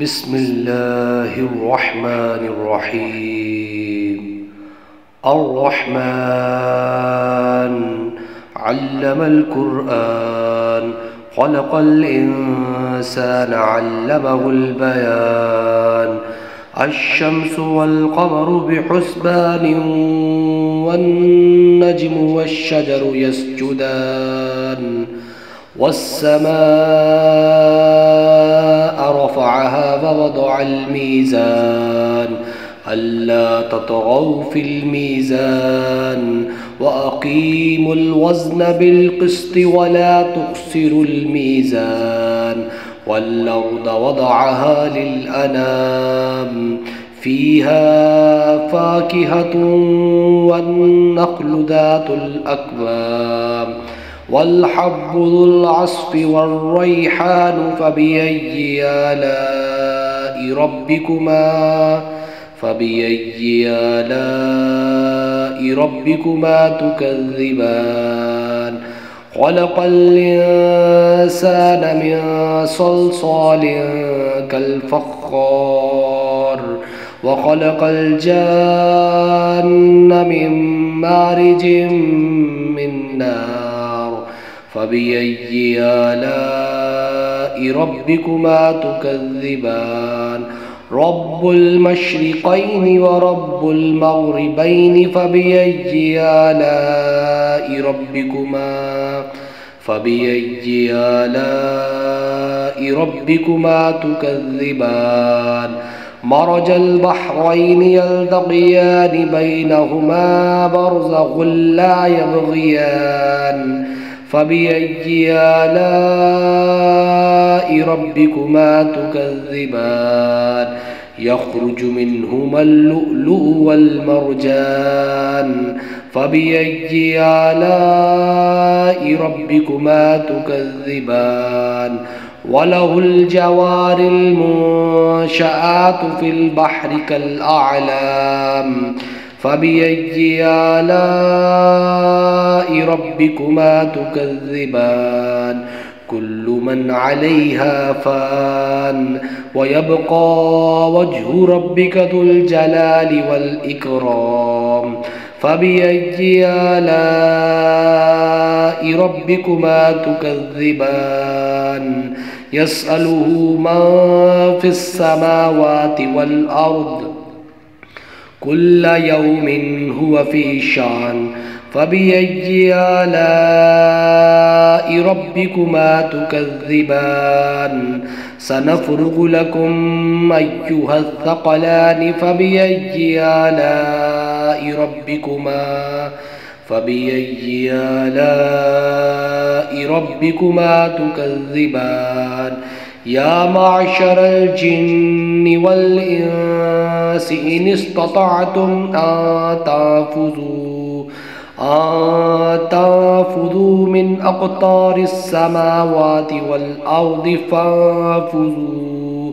بسم الله الرحمن الرحيم. الرحمن علم القرآن، خلق الإنسان علمه البيان. الشمس والقمر بحسبان، والنجم والشجر يسجدان. والسماء رفعها ووضع الميزان، ألا تطغوا في الميزان، وأقيموا الوزن بالقسط ولا تخسروا الميزان. والأرض وضعها للأنام، فيها فاكهة والنخل ذات الأكمام، والحب ذو العصف والريحان. فبأي آلاء ربكما تكذبان؟ خلق الإنسان من صلصال كالفخار، وخلق الجان من مارج من نار. فبأي آلاء ربكما تكذبان؟ رب المشرقين ورب المغربين. فبأي آلاء ربكما تكذبان؟ مرج البحرين يلتقيان، بينهما برزخ لا يبغيان. فبأي آلاء ربكما تكذبان؟ يخرج منهما اللؤلؤ والمرجان. فبأي آلاء ربكما تكذبان؟ وله الجوار المنشآت في البحر كالأعلام. فبأي آلاء ربكما تكذبان؟ كل من عليها فان، ويبقى وجه ربك ذو الجلال والإكرام. فبأي آلاء ربكما تكذبان؟ يسأله من في السماوات والأرض، كل يوم هو في شأن. فبأي آلاء ربكما تكذبان؟ سنفرغ لكم أيها الثقلان. فبأي آلاء ربكما تكذبان؟ يا معشر الجن والإنس إن استطعتم أن تنفذوا من أقطار السماوات والأرض فانفذوا،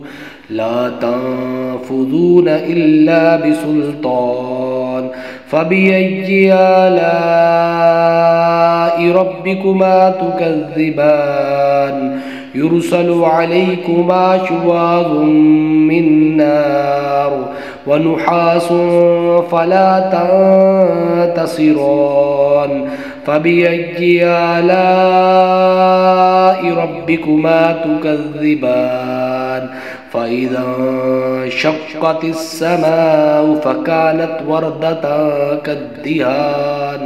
لا تنفذون إلا بسلطان. فبأي آلاء ربكما تكذبان؟ يرسل عليكما شواظ من نار، ونحاس فلا تنتصران. فبأي آلاء ربكما تكذبان؟ فإذا انشقت السماء فكانت وردة كالدهان.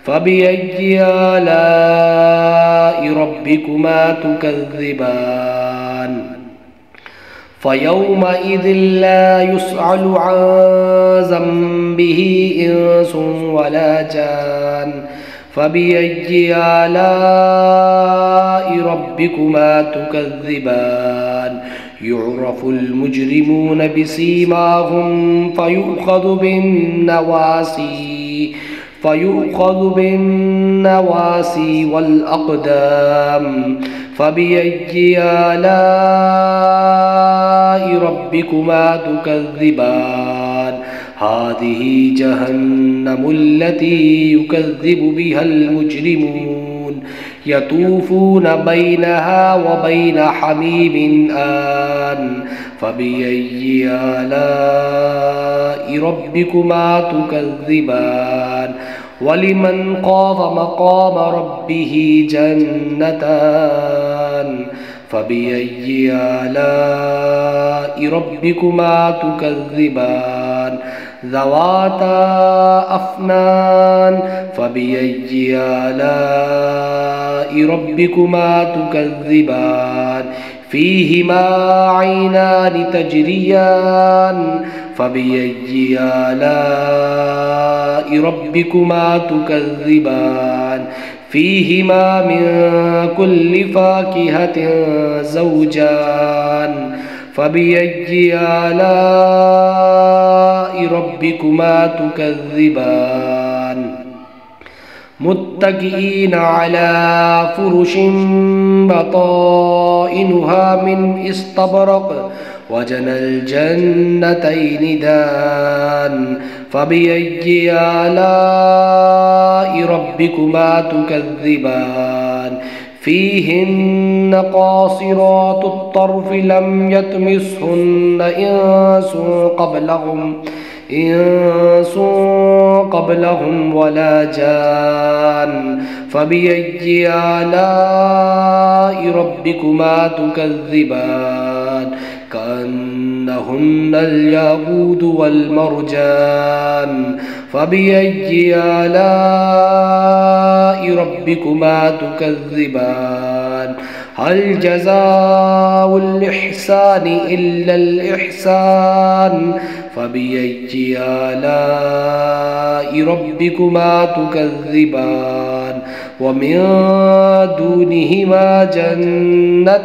فبأي آلاء ربكما تكذبان؟ فيومئذ لا يسأل عن ذنبه إنس ولا جان. فبأي آلاء ربكما تكذبان؟ يعرف المجرمون بسيماهم فيؤخذ بالنواسي والأقدام. فبأي آلاء ربكما تكذبان؟ هذه جهنم التي يكذب بها المجرمون، يطوفون بينها وبين حميم آن فبأي آلاء ربكما تكذبان ولمن خاف مقام ربه جنتان فبأي آلاء ربكما تكذبان ذواتا أفنان فبأي آلاء ربكما تكذبان فيهما عينان تجريان فبأي آلاء ربكما تكذبان فيهما من كل فاكهة زوجان فبأي آلاء ربكما تكذبان متكئين على فرش بطائنها من استبرق وجنى الجنتين دان فبأي آلاء ربكما تكذبان فيهن قاصرات الطرف لم يطمثهن إنس قبلهم ولا جان فبأي آلاء ربكما تكذبان كأنهن الياقوت والمرجان فبأي آلاء ربكما تكذبان هل جزاء الإحسان إلا الإحسان فبأي آلاء ربكما تكذبان ومن دونهما جنتان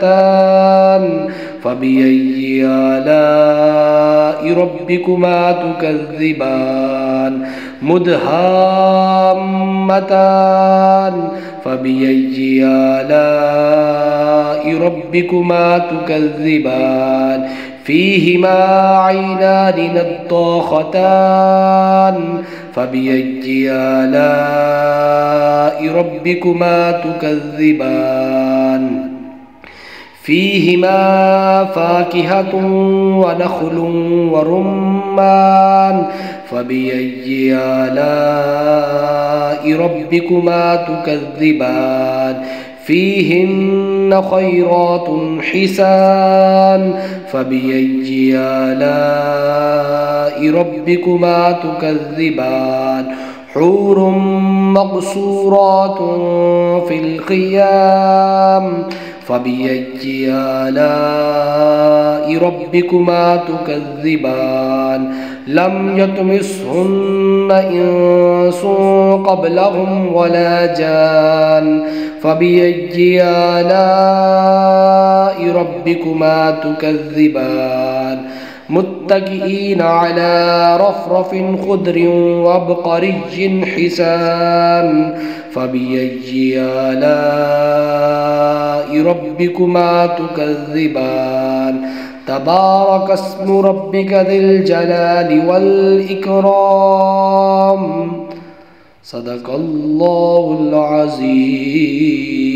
فبأي آلاء ربكما تكذبان مدهامتان فبأي آلاء ربكما تكذبان فيهما عينان نضاختان فبأي آلاء ربكما تكذبان فيهما فاكهة ونخل ورمان فبأي آلاء ربكما تكذبان فيهن خيرات حسان فبأي آلاء ربكما تكذبان حور مقصورات في الخيام فبأي آلاء ربكما تكذبان لم يطمثهن إنس قبلهم ولا جان فبأي آلاء ربكما تكذبان متكئين على رفرف خضر وعبقري حسان فبأي آلاء ربكما تكذبان تبارك اسم ربك ذي الجلال والإكرام صدق الله العظيم.